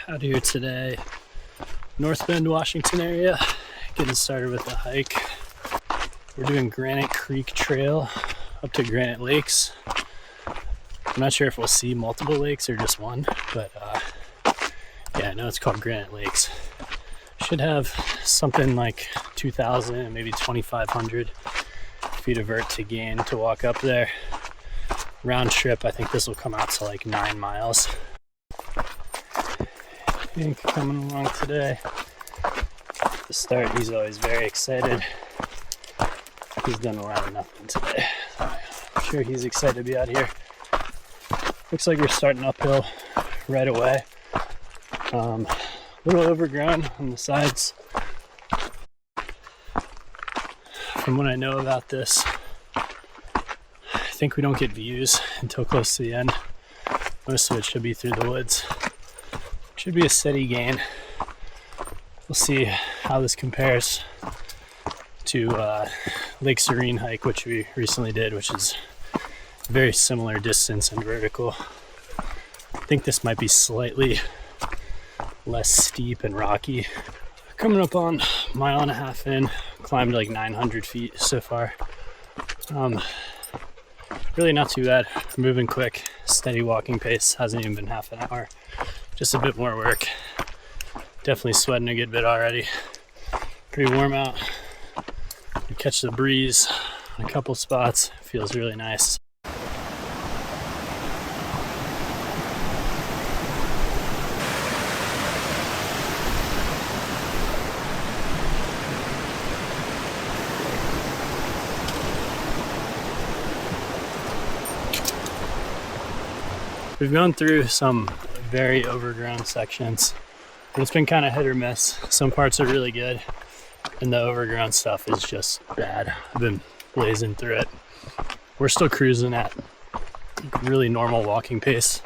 Out here today, North Bend, Washington area, getting started with a hike. We're doing Granite Creek Trail up to Granite Lakes. I'm not sure if we'll see multiple lakes or just one, but yeah, I know it's called Granite Lakes. Should have something like 2,000 and maybe 2,500 feet of vert to gain to walk up there. Round trip, I think this will come out to like 9 miles. Hank coming along today. At the start, he's always very excited. He's done a lot of nothing today. So I'm sure he's excited to be out here. Looks like we're starting uphill right away. A little overgrown on the sides. From what I know about this, I think we don't get views until close to the end. Most of it should be through the woods. Should be a steady gain. We'll see how this compares to Lake Serene hike, which we recently did, which is very similar distance and vertical. I think this might be slightly less steep and rocky. Coming up on a mile and a half in, climbed like 900 feet so far. Really not too bad. Moving quick, steady walking pace. Hasn't even been half an hour. Just a bit more work. Definitely sweating a good bit already. Pretty warm out. We catch the breeze in a couple spots. Feels really nice. We've gone through some very overgrown sections, but it's been kind of hit or miss. Some parts are really good, and the overgrown stuff is just bad. I've been blazing through it. We're still cruising at really normal walking pace,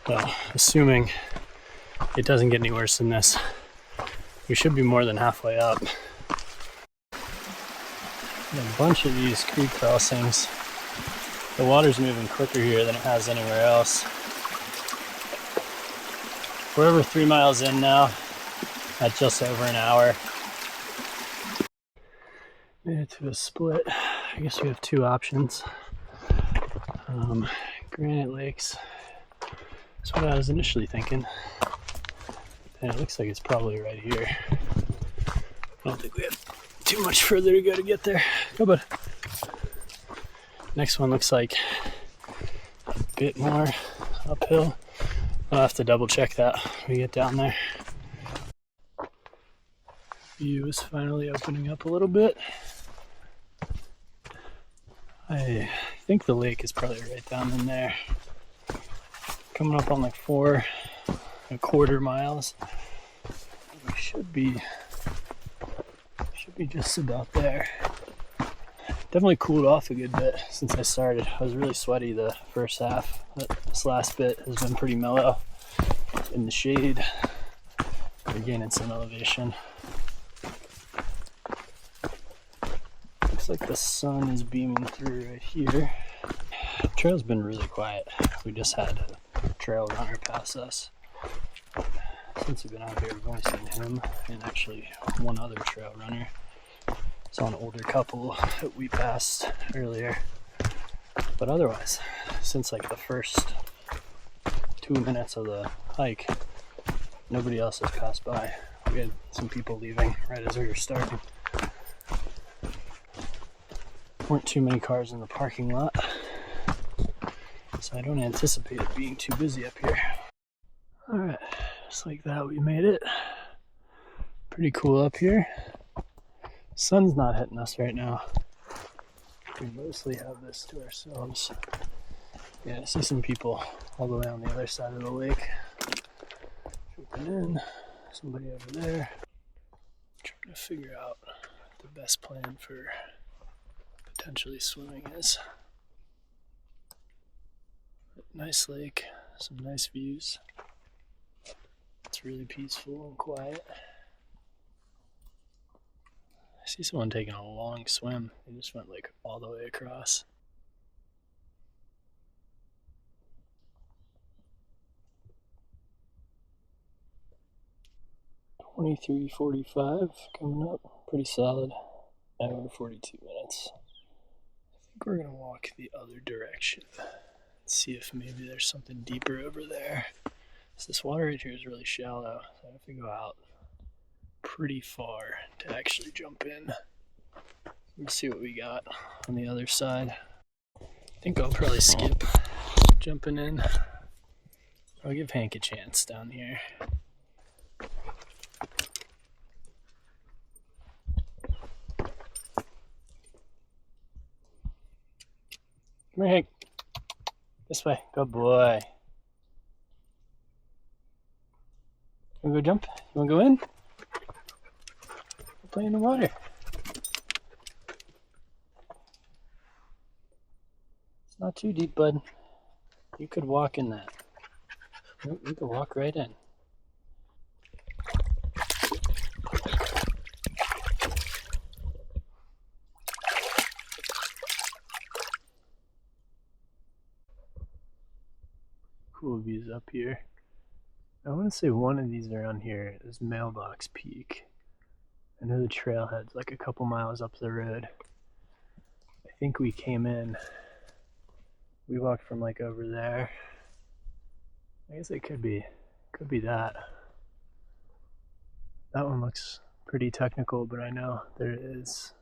so assuming it doesn't get any worse than this, we should be more than halfway up. A bunch of these creek crossings. The water's moving quicker here than it has anywhere else. We're over 3 miles in now, at just over an hour. Made it to a split. I guess we have two options. Granite Lakes. That's what I was initially thinking. And it looks like it's probably right here. I don't think we have too much further to go to get there. Go, bud. Next one looks like a bit more uphill. I'll have to double check that when we get down there. View is finally opening up a little bit. I think the lake is probably right down in there. Coming up on like 4.25 miles. We should be just about there. Definitely cooled off a good bit since I started. I was really sweaty the first half, but this last bit has been pretty mellow in the shade. We're gaining some elevation. Looks like the sun is beaming through right here. The trail's been really quiet. We just had a trail runner pass us. Since we've been out here, we've only seen him and actually one other trail runner. Saw an older couple that we passed earlier. But otherwise, since like the first 2 minutes of the hike, nobody else has passed by. We had some people leaving right as we were starting. Weren't too many cars in the parking lot, so I don't anticipate it being too busy up here. Alright, just like that we made it. Pretty cool up here. Sun's not hitting us right now. We mostly have this to ourselves. Yeah, I see some people all the way on the other side of the lake. Jumping in. Somebody over there. Trying to figure out what the best plan for potentially swimming is. Nice lake, some nice views. It's really peaceful and quiet. I see someone taking a long swim. They just went like all the way across. 23:45 coming up. Pretty solid. Hour 42 minutes. I think we're gonna walk the other direction. See if maybe there's something deeper over there. So this water right here is really shallow, so I have to go out pretty far to actually jump in. Let's see what we got on the other side. I think I'll probably skip jumping in. I'll give Hank a chance down here. Come here, Hank. This way. Good boy. You wanna go jump? You wanna go in? Go play in the water. It's not too deep, bud. You could walk in that. You could walk right in. Cool views up here. I want to say one of these around here is Mailbox Peak. I know the trailhead's like a couple miles up the road. I think we came in. We walked from like over there. I guess it could be that. That one looks pretty technical, but I know there is.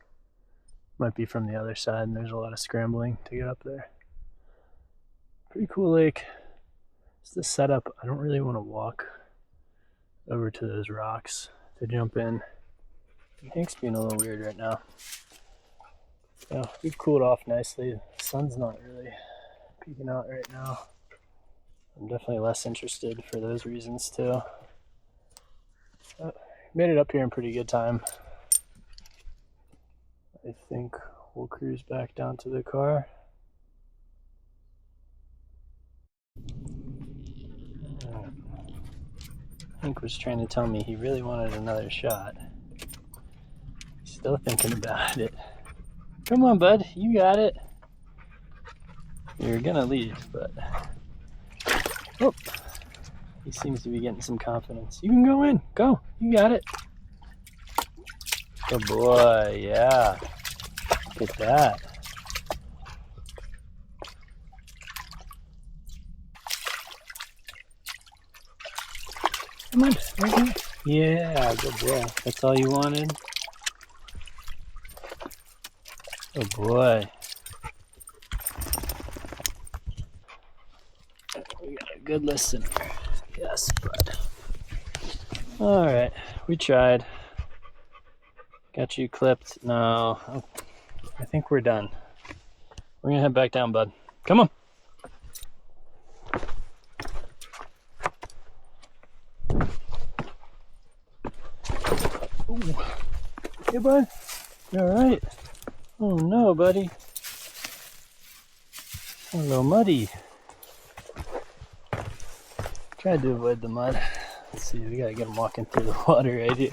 Might be from the other side, and there's a lot of scrambling to get up there. Pretty cool lake. It's the setup. I don't really want to walk over to those rocks to jump in. Hank's being a little weird right now. Yeah, we've cooled off nicely. The sun's not really peeking out right now. I'm definitely less interested for those reasons too. But made it up here in pretty good time. I think we'll cruise back down to the car. Hank was trying to tell me he really wanted another shot. He's still thinking about it. Come on, bud, you got it. You're gonna leave, but oh, he seems to be getting some confidence. You can go in, go, you got it. Good boy, yeah. Look at that. Come on, right here. Yeah, good boy. That's all you wanted? Good boy. We got a good listener. Yes, bud. Alright, we tried. Got you clipped. No, I think we're done. We're gonna head back down, bud. Come on. Ooh. Hey, bud. You alright? Oh no, buddy. A little muddy. Tried to avoid the mud. Let's see, we gotta get him walking through the water right here.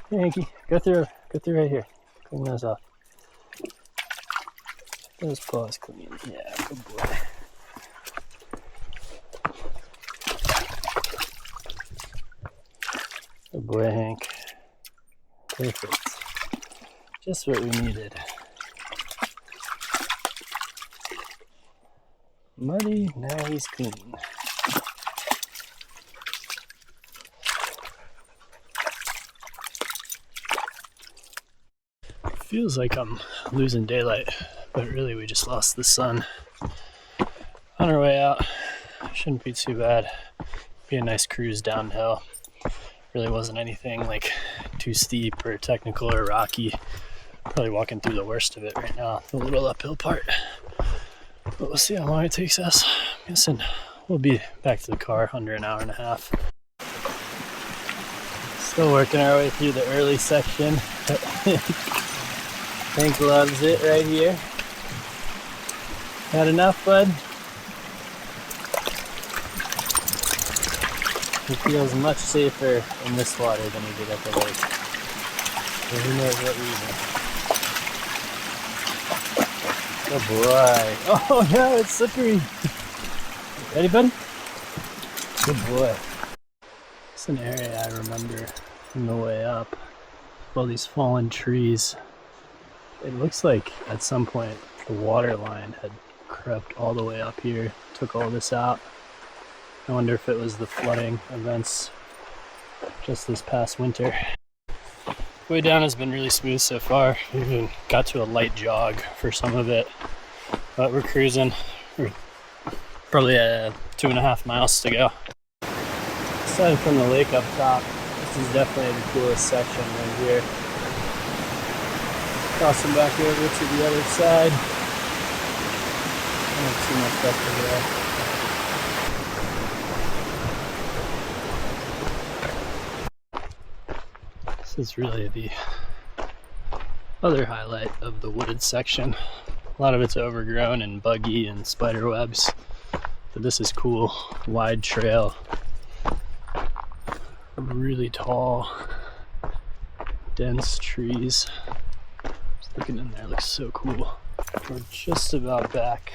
Hey, Hanky, go through right here. Clean those off. Those paws clean. Yeah, good boy. Good boy, Hank. Perfect. Just what we needed. Muddy, now he's clean. Feels like I'm losing daylight, but really we just lost the sun. On our way out, shouldn't be too bad. Be a nice cruise downhill. Really wasn't anything like too steep or technical or rocky. Probably walking through the worst of it right now, the little uphill part. But we'll see how long it takes us. I'm guessing we'll be back to the car under an hour and a half. Still working our way through the early section. Hank loves it right here. Had enough, bud? He feels much safer in this water than he did at the lake. For who knows what reason. Good boy. Oh no, it's slippery. Ready, buddy? Good boy. It's an area I remember from the way up. All these fallen trees. It looks like at some point the water line had crept all the way up here, took all this out. I wonder if it was the flooding events just this past winter. Way down has been really smooth so far. We even got to a light jog for some of it, but we're cruising. We're probably 2.5 miles to go. Aside from the lake up top, this is definitely the coolest section right here. Crossing back over to the other side. I don't see much left over there. This is really the other highlight of the wooded section. A lot of it's overgrown and buggy and spider webs, but this is cool. Wide trail, really tall, dense trees. Just looking in there, looks so cool. We're just about back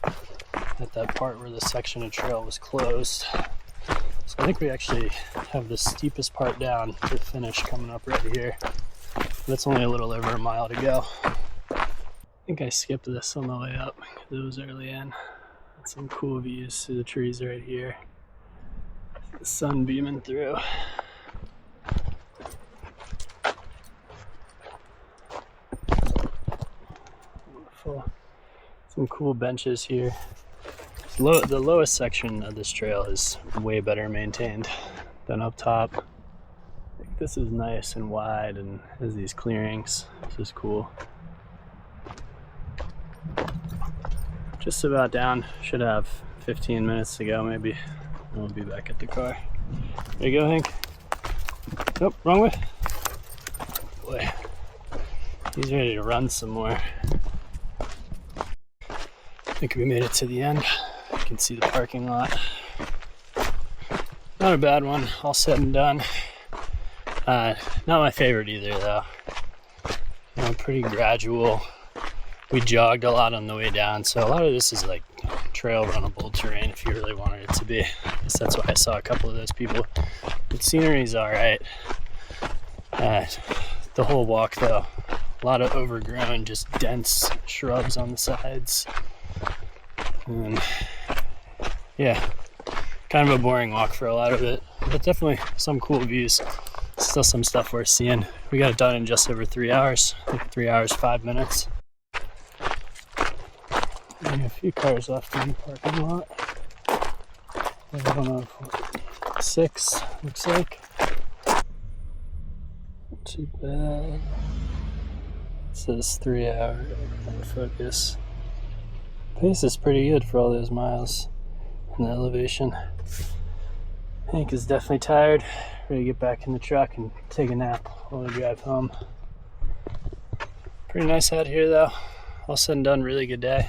at that part where the section of trail was closed. So I think we actually have the steepest part down to finish coming up right here. That's only a little over a mile to go. I think I skipped this on the way up because it was early in. Got some cool views through the trees right here. The sun beaming through. Beautiful. Some cool benches here. The lowest section of this trail is way better maintained than up top. I think this is nice and wide and has these clearings. This is cool. Just about down. Should have 15 minutes to go maybe. And we'll be back at the car. There you go, Hank. Nope, wrong way. Boy, he's ready to run some more. I think we made it to the end. You can see the parking lot. Not a bad one, all said and done. Not my favorite either though. You know, pretty gradual. We jogged a lot on the way down, so a lot of this is like trail runnable terrain if you really wanted it to be. I guess that's why I saw a couple of those people. The scenery's alright. The whole walk though, a lot of overgrown, just dense shrubs on the sides. And yeah, kind of a boring walk for a lot of it, but definitely some cool views. Still some stuff worth seeing. We got it done in just over 3 hours. I think 3 hours, 5 minutes. And a few cars left in the parking lot. One of 6, looks like. Not too bad. It says 3 hour focus. Pace is pretty good for all those miles and the elevation. Hank is definitely tired, ready to get back in the truck and take a nap while we drive home. Pretty nice out here though. All said and done, really good day.